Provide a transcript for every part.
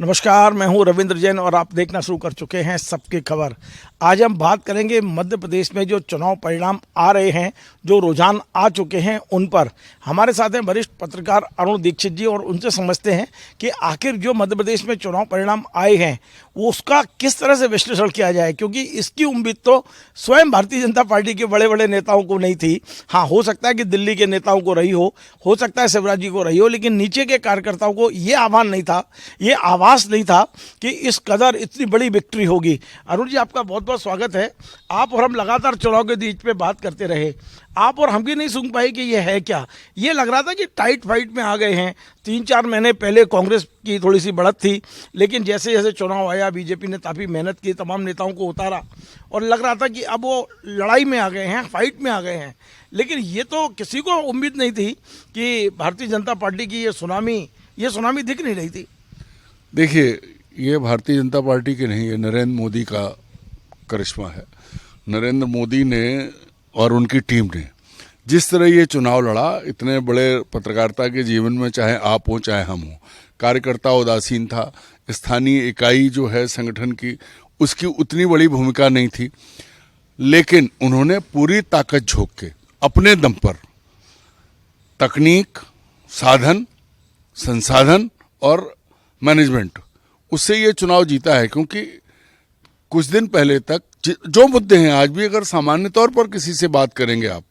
नमस्कार, मैं हूं रविंद्र जैन और आप देखना शुरू कर चुके हैं सबकी खबर। आज हम बात करेंगे मध्य प्रदेश में जो चुनाव परिणाम आ रहे हैं, जो रुझान आ चुके हैं उन पर। हमारे साथ हैं वरिष्ठ पत्रकार अरुण दीक्षित जी और उनसे समझते हैं कि आखिर जो मध्य प्रदेश में चुनाव परिणाम आए हैं वो उसका किस तरह से विश्लेषण किया जाए, क्योंकि इसकी उम्मीद तो स्वयं भारतीय जनता पार्टी के बड़े बड़े नेताओं को नहीं थी। हाँ, हो सकता है कि दिल्ली के नेताओं को रही हो सकता है शिवराज जी को रही हो, लेकिन नीचे के कार्यकर्ताओं को ये आह्वान नहीं था, ये आवास नहीं था कि इस कदर इतनी बड़ी विक्ट्री होगी। अरुण जी, आपका बहुत बहुत स्वागत है। आप और हम लगातार चुनाव के बीच पे बात करते रहे, आप और हम भी नहीं सुन पाए कि ये है क्या। ये लग रहा था कि टाइट फाइट में आ गए हैं। 3-4 महीने पहले कांग्रेस की थोड़ी सी बढ़त थी, लेकिन जैसे जैसे चुनाव आया बीजेपी ने काफ़ी मेहनत की, तमाम नेताओं को उतारा और लग रहा था कि अब वो लड़ाई में आ गए हैं, फाइट में आ गए हैं। लेकिन ये तो किसी को उम्मीद नहीं थी कि भारतीय जनता पार्टी की ये सुनामी दिख नहीं रही थी। देखिए, ये भारतीय जनता पार्टी की नहीं, ये नरेंद्र मोदी का करिश्मा है। नरेंद्र मोदी ने और उनकी टीम ने जिस तरह ये चुनाव लड़ा, इतने बड़े पत्रकारिता के जीवन में चाहे आप हो चाहे हम हो, कार्यकर्ता उदासीन था। स्थानीय इकाई जो है संगठन की, उसकी उतनी बड़ी भूमिका नहीं थी, लेकिन उन्होंने पूरी ताकत झोंक के अपने दम पर तकनीक, साधन, संसाधन और मैनेजमेंट, उससे ये चुनाव जीता है। क्योंकि कुछ दिन पहले तक जो मुद्दे हैं, आज भी अगर सामान्य तौर पर किसी से बात करेंगे आप,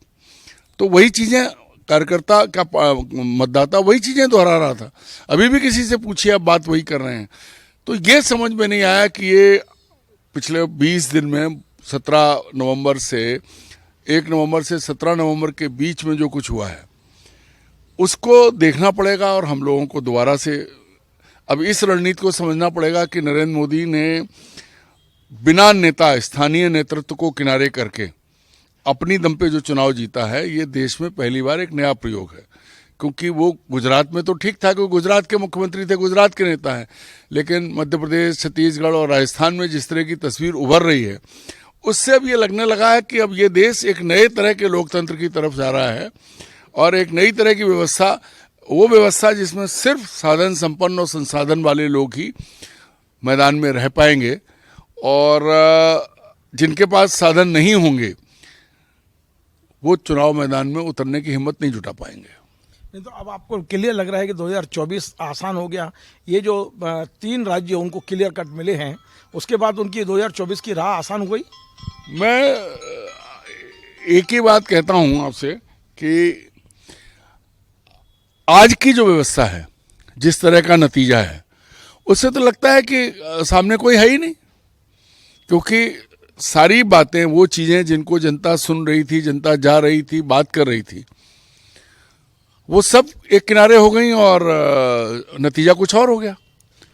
तो वही चीज़ें कार्यकर्ता का मतदाता वही चीज़ें दोहरा रहा था। अभी भी किसी से पूछिए, आप बात वही कर रहे हैं। तो ये समझ में नहीं आया कि ये पिछले 20 दिन में 17 नवंबर से 1 नवंबर से 17 नवंबर के बीच में जो कुछ हुआ है उसको देखना पड़ेगा, और हम लोगों को दोबारा से अब इस रणनीति को समझना पड़ेगा कि नरेंद्र मोदी ने बिना नेता, स्थानीय नेतृत्व को किनारे करके अपनी दम पे जो चुनाव जीता है, ये देश में पहली बार एक नया प्रयोग है। क्योंकि वो गुजरात में तो ठीक था, क्योंकि गुजरात के मुख्यमंत्री थे, गुजरात के नेता हैं, लेकिन मध्य प्रदेश, छत्तीसगढ़ और राजस्थान में जिस तरह की तस्वीर उभर रही है, उससे अब ये लगने लगा है कि अब ये देश एक नए तरह के लोकतंत्र की तरफ जा रहा है, और एक नई तरह की व्यवस्था, वो व्यवस्था जिसमें सिर्फ साधन संपन्न और संसाधन वाले लोग ही मैदान में रह पाएंगे, और जिनके पास साधन नहीं होंगे वो चुनाव मैदान में उतरने की हिम्मत नहीं जुटा पाएंगे। नहीं तो अब आपको क्लियर लग रहा है कि 2024 आसान हो गया। ये जो 3 राज्य उनको क्लियर कट मिले हैं, उसके बाद उनकी 2024 की राह आसान हो गई। मैं एक ही बात कहता हूं आपसे कि आज की जो व्यवस्था है, जिस तरह का नतीजा है, उससे तो लगता है कि सामने कोई है ही नहीं। क्योंकि सारी बातें, वो चीज़ें जिनको जनता सुन रही थी, जनता जा रही थी, बात कर रही थी, वो सब एक किनारे हो गई और नतीजा कुछ और हो गया।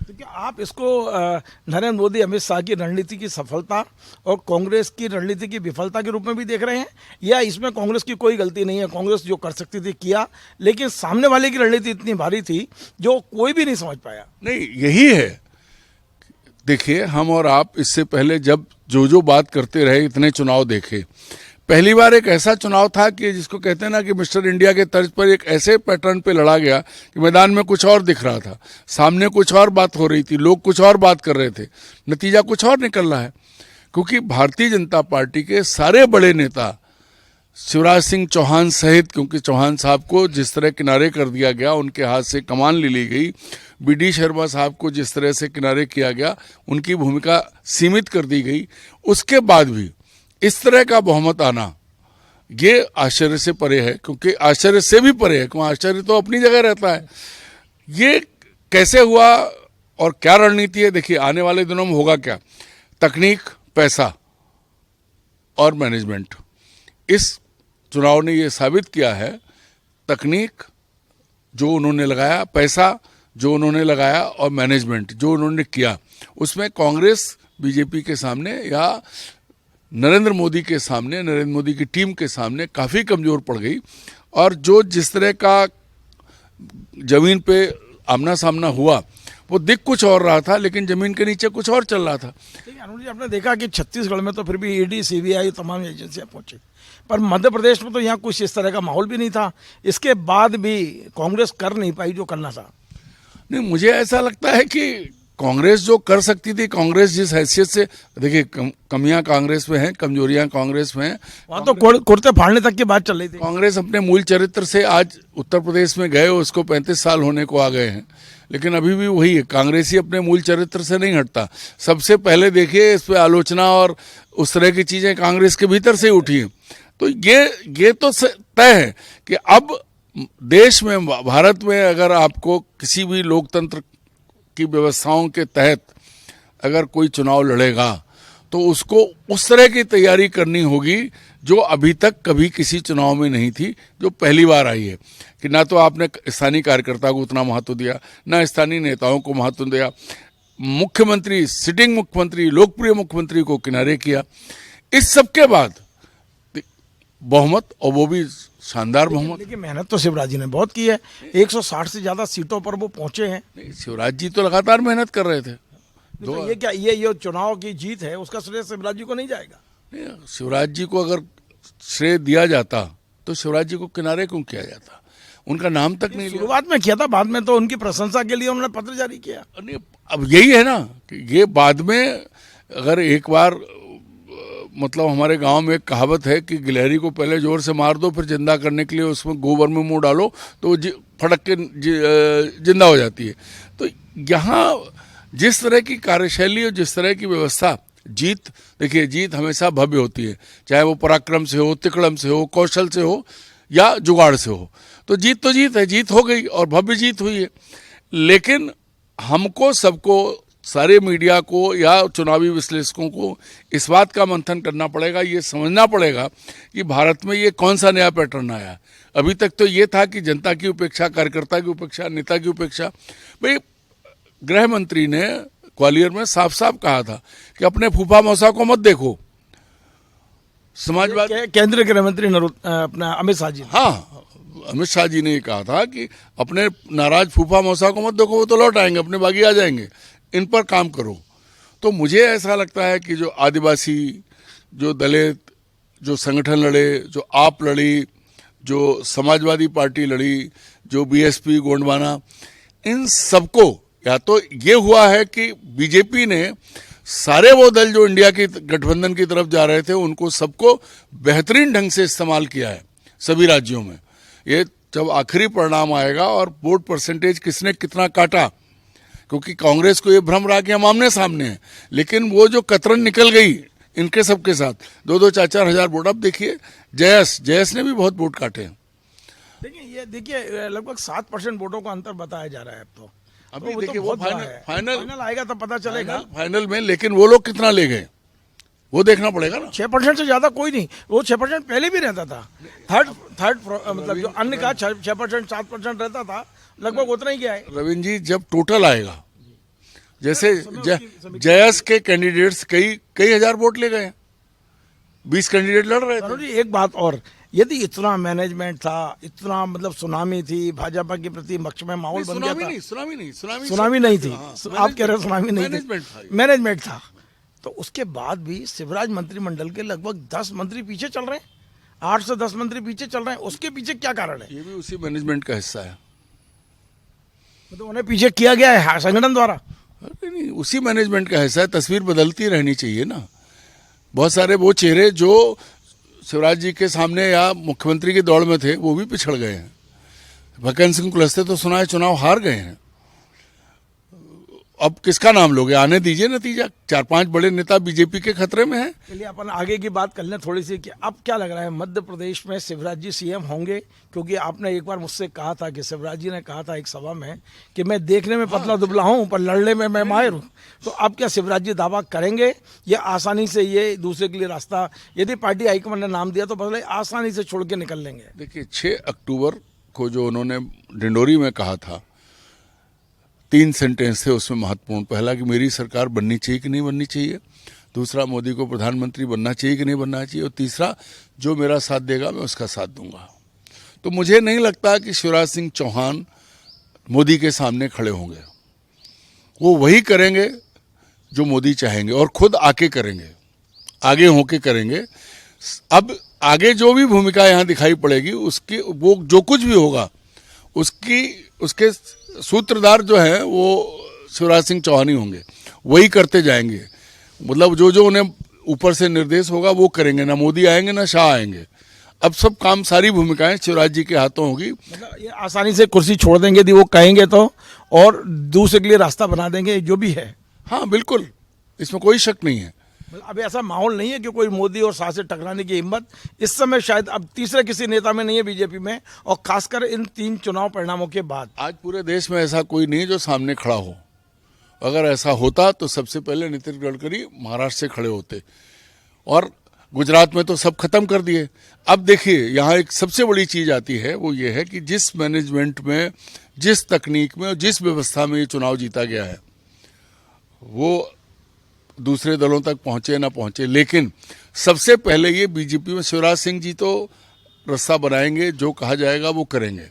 तो क्या आप इसको नरेंद्र मोदी, अमित शाह की रणनीति की सफलता और कांग्रेस की रणनीति की विफलता के रूप में भी देख रहे हैं, या इसमें कांग्रेस की कोई गलती नहीं है? कांग्रेस जो कर सकती थी किया, लेकिन सामने वाले की रणनीति इतनी भारी थी जो कोई भी नहीं समझ पाया। नहीं, यही है। देखिए, हम और आप इससे पहले जब जो बात करते रहे, इतने चुनाव देखे, पहली बार एक ऐसा चुनाव था कि जिसको कहते हैं ना कि मिस्टर इंडिया के तर्ज पर एक ऐसे पैटर्न पे लड़ा गया कि मैदान में कुछ और दिख रहा था, सामने कुछ और बात हो रही थी, लोग कुछ और बात कर रहे थे, नतीजा कुछ और निकल रहा है। क्योंकि भारतीय जनता पार्टी के सारे बड़े नेता, शिवराज सिंह चौहान सहित, क्योंकि चौहान साहब को जिस तरह किनारे कर दिया गया, उनके हाथ से कमान ले ली गई, BD शर्मा साहब को जिस तरह से किनारे किया गया, उनकी भूमिका सीमित कर दी गई, उसके बाद भी इस तरह का बहुमत आना ये आश्चर्य से परे है। क्योंकि आश्चर्य से भी परे है, क्योंकि आश्चर्य तो अपनी जगह रहता है। ये कैसे हुआ और क्या रणनीति है? देखिए, आने वाले दिनों में होगा क्या, तकनीक, पैसा और मैनेजमेंट, इस चुनाव ने ये साबित किया है। तकनीक जो उन्होंने लगाया, पैसा जो उन्होंने लगाया और मैनेजमेंट जो उन्होंने किया, उसमें कांग्रेस बीजेपी के सामने या नरेंद्र मोदी के सामने, नरेंद्र मोदी की टीम के सामने काफ़ी कमज़ोर पड़ गई। और जो जिस तरह का ज़मीन पे आमना सामना हुआ, वो दिख कुछ और रहा था, लेकिन ज़मीन के नीचे कुछ और चल रहा था। अनुज जी, आपने देखा कि छत्तीसगढ़ में तो फिर भी ED, CBI तमाम एजेंसियां पहुंची, पर मध्य प्रदेश में तो यहाँ कुछ इस तरह का माहौल भी नहीं था। इसके बाद भी कांग्रेस कर नहीं पाई जो करना था। नहीं, मुझे ऐसा लगता है कि कांग्रेस जो कर सकती थी, कांग्रेस जिस हैसियत से, देखिए कमियां कांग्रेस में हैं, कमजोरियां कांग्रेस में हैं। वहाँ तो कुर्ते फाड़ने तक की बात चल रही थी। कांग्रेस अपने मूल चरित्र से आज उत्तर प्रदेश में गए, उसको 35 साल होने को आ गए हैं, लेकिन अभी भी वही है, कांग्रेस ही अपने मूल चरित्र से नहीं हटता। सबसे पहले देखिए इस पे आलोचना और उस तरह की चीजें कांग्रेस के भीतर से उठी हैं। तो ये तो तय है कि अब देश में, भारत में अगर आपको किसी भी लोकतंत्र की व्यवस्थाओं के तहत अगर कोई चुनाव लड़ेगा तो उसको उस तरह की तैयारी करनी होगी जो अभी तक कभी किसी चुनाव में नहीं थी, जो पहली बार आई है। कि ना तो आपने स्थानीय कार्यकर्ता को उतना महत्व दिया, ना स्थानीय नेताओं को महत्व दिया, मुख्यमंत्री, सिटिंग मुख्यमंत्री, लोकप्रिय मुख्यमंत्री को किनारे किया। इस सब के बाद बहुमत, और वो भी शानदार बहुमत। लेकिन मेहनत तो शिवराज जी ने बहुत की है, 160 से ज्यादा सीटों पर वो पहुंचे हैं। शिवराज जी तो लगातार मेहनत कर रहे थे। तो ये क्या, ये चुनाव की जीत है, उसका श्रेय शिवराज जी को नहीं जाएगा? नहीं, शिवराज जी को अगर श्रेय दिया जाता तो शिवराज जी को किनारे क्यों किया जाता? उनका नाम तक नहीं लिया। शुरुआत में किया था, बाद में तो उनकी प्रशंसा के लिए उन्होंने पत्र जारी किया। नहीं, अब यही है ना कि ये बाद में, अगर एक बार, मतलब हमारे गांव में एक कहावत है कि गिलहरी को पहले जोर से मार दो, फिर जिंदा करने के लिए उसमें गोबर में मुंह डालो तो वो फटक के जिंदा हो जाती है। तो यहाँ जिस तरह की कार्यशैली और जिस तरह की व्यवस्था, जीत, देखिए जीत हमेशा भव्य होती है, चाहे वो पराक्रम से हो, तिकड़म से हो, कौशल से हो या जुगाड़ से हो। तो जीत है, जीत हो गई और भव्य जीत हुई है। लेकिन हमको, सबको, सारे मीडिया को या चुनावी विश्लेषकों को इस बात का मंथन करना पड़ेगा, ये समझना पड़ेगा कि भारत में ये कौन सा नया पैटर्न आया। अभी तक तो ये था कि जनता की उपेक्षा, कार्यकर्ता की उपेक्षा, नेता की उपेक्षा। भाई गृह मंत्री ने ग्वालियर में साफ साफ कहा था कि अपने फूफा मौसा को मत देखो। समाजवादी केंद्रीय गृह मंत्री अपना अमित शाह जी, हाँ, अमित शाह जी ने कहा था कि अपने नाराज फूफा मौसा को मत देखो, वो तो लौट आएंगे, अपने बागी आ जाएंगे, इन पर काम करो। तो मुझे ऐसा लगता है कि जो आदिवासी, जो दलित, जो संगठन लड़े, जो आप लड़ी, जो समाजवादी पार्टी लड़ी, जो बीएसपी, गोंडवाना, इन सबको, या तो ये हुआ है कि बीजेपी ने सारे वो दल जो इंडिया की गठबंधन की तरफ जा रहे थे, उनको सबको बेहतरीन ढंग से इस्तेमाल किया है सभी राज्यों में। ये जब आखिरी परिणाम आएगा और वोट परसेंटेज किसने कितना काटा, क्योंकि कांग्रेस को ये भ्रम रहा कि हम आमने सामने हैं, लेकिन वो जो कतरन निकल गई इनके सबके साथ, 2-2, 4-4 हजार वोट। अब देखिए जयस ने भी बहुत वोट काटे हैं। देखिए लगभग 7% वोटों का अंतर बताया जा रहा है अब तो। अभी तो देखिए तो वो फाइनल आएगा तब पता चलेगा फाइनल में। लेकिन वो लोग कितना ले गए वो देखना पड़ेगा ना। 6% से ज्यादा कोई नहीं, वो 6% पहले भी रहता था। थर्ड मतलब जो अन्य का 6%, 7% रहता था, लगभग उतना ही गया है। रविंद्र जी, जब टोटल आएगा, जैसे जयस के कैंडिडेट्स कई हजार वोट ले गए, 20 कैंडिडेट लड़ रहे थे। एक बात और, यदि इतना मैनेजमेंट था, इतना मतलब सुनामी थी, भाजपा के प्रति पक्ष में माहौल बन गया था। सुनामी नहीं थी, आप कह रहे हो सुनामी नहीं थी, मैनेजमेंट था। तो उसके बाद भी शिवराज मंत्रिमंडल के लगभग 10 मंत्री पीछे चल रहे हैं, 8 से 10 मंत्री पीछे चल रहे हैं। उसके पीछे क्या कारण है? ये भी उसी मैनेजमेंट का हिस्सा है, मतलब उन्हें पीछे किया गया है संगठन द्वारा। नहीं, उसी मैनेजमेंट का हिस्सा है। तस्वीर बदलती रहनी चाहिए ना। बहुत सारे वो चेहरे जो शिवराज जी के सामने या मुख्यमंत्री की दौड़ में थे, वो भी पिछड़ गए हैं। भगत सिंह कुलस्ते तो सुना है चुनाव हार गए हैं। अब किसका नाम लोगे? आने दीजिए नतीजा। 4-5 बड़े नेता बीजेपी के खतरे में हैं। चलिए अपन आगे की बात कर लें थोड़ी सी, कि अब क्या लग रहा है मध्य प्रदेश में शिवराज जी सीएम होंगे? क्योंकि आपने एक बार मुझसे कहा था कि शिवराज जी ने कहा था एक सभा में कि मैं देखने में पतला दुबला हूं पर लड़ने में मैं माहिर हूं। तो अब क्या शिवराज जी दावा करेंगे या आसानी से ये दूसरे के लिए रास्ता, यदि पार्टी हाईकमान ने नाम दिया तो पहले आसानी से छोड़ के निकल लेंगे? देखिए 6 अक्टूबर को जो उन्होंने डिंडोरी में कहा था, 3 सेंटेंस थे उसमें महत्वपूर्ण। पहला कि मेरी सरकार बननी चाहिए कि नहीं बननी चाहिए, दूसरा मोदी को प्रधानमंत्री बनना चाहिए कि नहीं बनना चाहिए, और तीसरा जो मेरा साथ देगा मैं उसका साथ दूंगा। तो मुझे नहीं लगता कि शिवराज सिंह चौहान मोदी के सामने खड़े होंगे। वो वही करेंगे जो मोदी चाहेंगे और खुद आके करेंगे, आगे होके करेंगे। अब आगे जो भी भूमिका यहाँ दिखाई पड़ेगी, उसकी वो जो कुछ भी होगा उसके सूत्रधार जो है वो शिवराज सिंह चौहान ही होंगे, वही करते जाएंगे। मतलब जो जो उन्हें ऊपर से निर्देश होगा वो करेंगे, ना मोदी आएंगे ना शाह आएंगे। अब सब काम, सारी भूमिकाएं शिवराज जी के हाथों होगी। मतलब ये आसानी से कुर्सी छोड़ देंगे यदि वो कहेंगे तो, और दूसरे के लिए रास्ता बना देंगे जो भी है। हाँ बिल्कुल, इसमें कोई शक नहीं है। मतलब अभी ऐसा माहौल नहीं है कि कोई मोदी और शाह से टकराने की हिम्मत इस समय शायद अब तीसरे किसी नेता में नहीं है बीजेपी में, और खासकर इन 3 चुनाव परिणामों के बाद। आज पूरे देश में ऐसा कोई नहीं जो सामने खड़ा हो। अगर ऐसा होता तो सबसे पहले नितिन गडकरी महाराष्ट्र से खड़े होते, और गुजरात में तो सब खत्म कर दिए। अब देखिए, यहाँ एक सबसे बड़ी चीज आती है, वो ये है कि जिस मैनेजमेंट में, जिस तकनीक में और जिस व्यवस्था में ये चुनाव जीता गया है, वो दूसरे दलों तक पहुंचे ना पहुंचे, लेकिन सबसे पहले ये बीजेपी में शिवराज सिंह जी तो रास्ता बनाएंगे, जो कहा जाएगा वो करेंगे।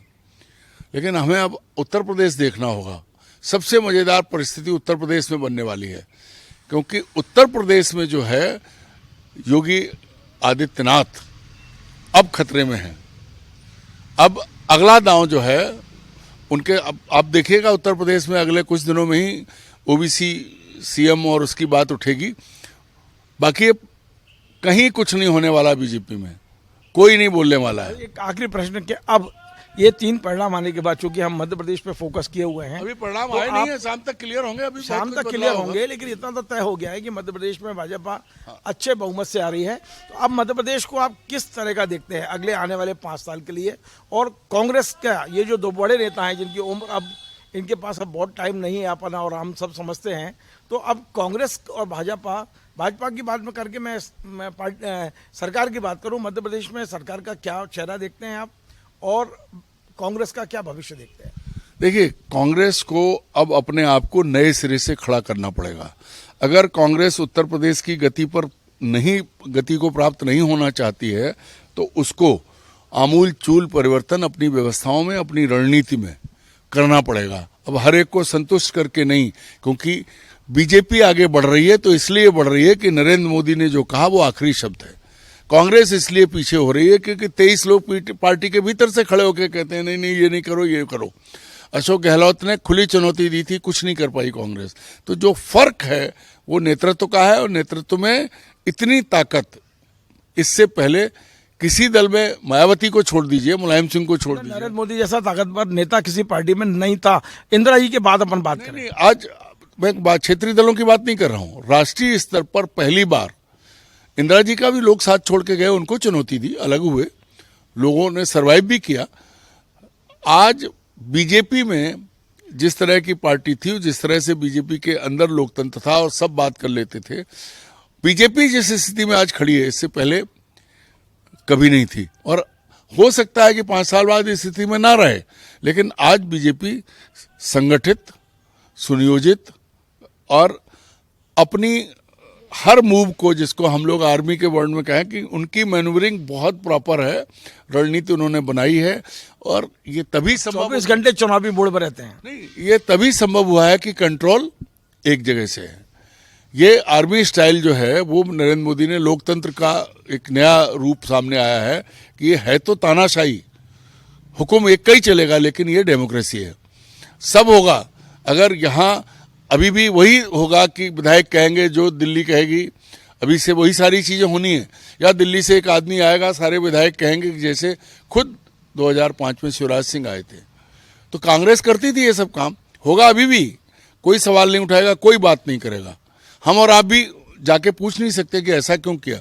लेकिन हमें अब उत्तर प्रदेश देखना होगा। सबसे मजेदार परिस्थिति उत्तर प्रदेश में बनने वाली है, क्योंकि उत्तर प्रदेश में जो है योगी आदित्यनाथ अब खतरे में हैं। अब अगला दांव जो है उनके, अब आप देखिएगा उत्तर प्रदेश में अगले कुछ दिनों में ही ओबीसी सीएम और उसकी बात उठेगी। बाकी अब कहीं कुछ नहीं होने वाला, बीजेपी में कोई नहीं बोलने वाला है। एक आखिरी प्रश्न कि अब ये 3 परिणाम आने के बाद, चूंकि हम मध्य प्रदेश पे फोकस किए हुए हैं, अभी परिणाम तो आए नहीं है, शाम तक क्लियर होंगे। अभी शाम तक क्लियर होंगे, लेकिन इतना तो तय हो गया है कि मध्य प्रदेश में भाजपा अच्छे बहुमत से आ रही है। तो अब मध्य प्रदेश को आप किस तरह का देखते हैं अगले आने वाले 5 साल के लिए? और कांग्रेस का ये जो 2 बड़े नेता हैं जिनकी उम्र अब, इनके पास अब बहुत टाइम नहीं है अपना, और हम सब समझते हैं, तो अब कांग्रेस और भाजपा की बात में करके मैं सरकार की बात करूं, मध्य प्रदेश में सरकार का क्या चेहरा देखते हैं आप, और कांग्रेस का क्या भविष्य देखते हैं? देखिए, कांग्रेस को अब अपने आप को नए सिरे से खड़ा करना पड़ेगा। अगर कांग्रेस उत्तर प्रदेश की गति को प्राप्त नहीं होना चाहती है, तो उसको आमूल चूल परिवर्तन अपनी व्यवस्थाओं में, अपनी रणनीति में करना पड़ेगा। अब हर एक को संतुष्ट करके नहीं, क्योंकि बीजेपी आगे बढ़ रही है तो इसलिए बढ़ रही है कि नरेंद्र मोदी ने जो कहा वो आखिरी शब्द है। कांग्रेस इसलिए पीछे हो रही है क्योंकि 23 लोग पार्टी के भीतर से खड़े होकर कहते हैं नहीं नहीं ये नहीं करो, ये करो। अशोक गहलोत ने खुली चुनौती दी थी, कुछ नहीं कर पाई कांग्रेस। तो जो फर्क है वो नेतृत्व का है, और नेतृत्व में इतनी ताकत इससे पहले किसी दल में, मायावती को छोड़ दीजिए, मुलायम सिंह को छोड़ दीजिए, नरेंद्र मोदी जैसा ताकतवर नेता किसी पार्टी में नहीं था। इंदिरा जी के बाद अपन बात करें। नहीं, आज मैं क्षेत्रीय दलों की बात नहीं कर रहा हूँ, राष्ट्रीय स्तर पर पहली बार इंदिरा जी का भी लोग साथ छोड़ के गए, उनको चुनौती दी, अलग हुए, लोगों ने सरवाइव भी किया। आज बीजेपी में जिस तरह की पार्टी थी, जिस तरह से बीजेपी के अंदर लोकतंत्र था और सब बात कर लेते थे, बीजेपी जिस स्थिति में आज खड़ी है इससे पहले कभी नहीं थी। और हो सकता है कि 5 साल बाद इस स्थिति में ना रहे, लेकिन आज बीजेपी संगठित, सुनियोजित और अपनी हर मूव को, जिसको हम लोग आर्मी के वर्ड में कहें कि उनकी मैन्यूवरिंग बहुत प्रॉपर है, रणनीति उन्होंने बनाई है। और ये तभी संभव, 24 घंटे चुनावी मोड पर रहते हैं। नहीं, ये तभी संभव हुआ है कि कंट्रोल एक जगह से है। ये आर्मी स्टाइल जो है वो नरेंद्र मोदी ने, लोकतंत्र का एक नया रूप सामने आया है कि ये है तो तानाशाही, हुक्म एक का ही चलेगा, लेकिन ये डेमोक्रेसी है, सब होगा। अगर यहाँ अभी भी वही होगा कि विधायक कहेंगे जो दिल्ली कहेगी, अभी से वही सारी चीजें होनी है, या दिल्ली से एक आदमी आएगा, सारे विधायक कहेंगे कि जैसे खुद 2005 में शिवराज सिंह आए थे। तो कांग्रेस करती थी ये सब काम, होगा अभी भी, कोई सवाल नहीं उठाएगा, कोई बात नहीं करेगा। हम और आप भी जाके पूछ नहीं सकते कि ऐसा क्यों किया।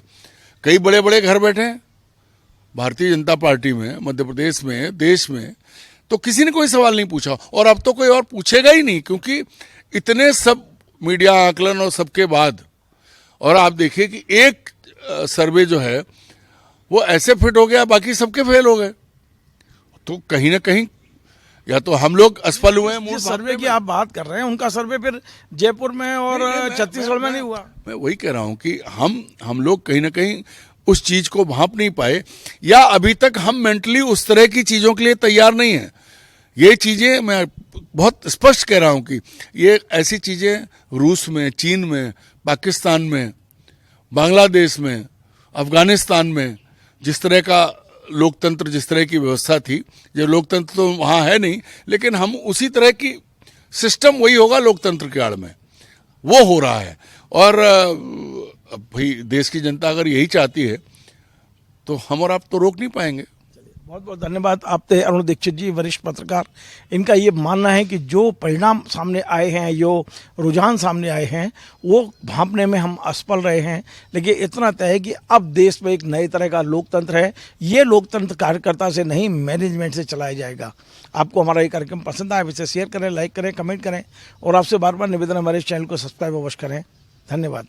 कई बड़े बड़े घर बैठे हैं भारतीय जनता पार्टी में, मध्य प्रदेश में, देश में, तो किसी ने कोई सवाल नहीं पूछा, और अब तो कोई और पूछेगा ही नहीं, क्योंकि इतने सब मीडिया आकलन और सबके बाद। और आप देखिए कि एक सर्वे जो है वो ऐसे फिट हो गया, बाकी सबके फेल हो गए। तो कहीं ना कहीं या तो हम लोग असफल हुए हैं। जिस सर्वे की आप बात कर रहे हैं उनका सर्वे फिर जयपुर में और छत्तीसगढ़ में नहीं हुआ। मैं वही कह रहा हूं कि हम लोग कहीं ना कहीं उस चीज को भांप नहीं पाए, या अभी तक हम मेंटली उस तरह की चीजों के लिए तैयार नहीं है। ये चीजें मैं बहुत स्पष्ट कह रहा हूं कि ये ऐसी चीजें रूस में, चीन में, पाकिस्तान में, बांग्लादेश में, अफगानिस्तान में जिस तरह का लोकतंत्र, जिस तरह की व्यवस्था थी, जो लोकतंत्र तो वहाँ है नहीं, लेकिन हम उसी तरह की सिस्टम वही होगा लोकतंत्र के आड़ में, वो हो रहा है। और भाई देश की जनता अगर यही चाहती है तो हम और आप तो रोक नहीं पाएंगे। बहुत बहुत धन्यवाद। आप थे अरुण दीक्षित जी, वरिष्ठ पत्रकार। इनका ये मानना है कि जो परिणाम सामने आए हैं, जो रुझान सामने आए हैं, वो भांपने में हम असफल रहे हैं, लेकिन इतना तय है कि अब देश में एक नए तरह का लोकतंत्र है। ये लोकतंत्र कार्यकर्ता से नहीं, मैनेजमेंट से चलाया जाएगा। आपको हमारा ये कार्यक्रम पसंद आया, इसे शेयर करें, लाइक करें, कमेंट करें और आपसे बार बार निवेदन, हमारे चैनल को सब्सक्राइब अवश्य करें। धन्यवाद।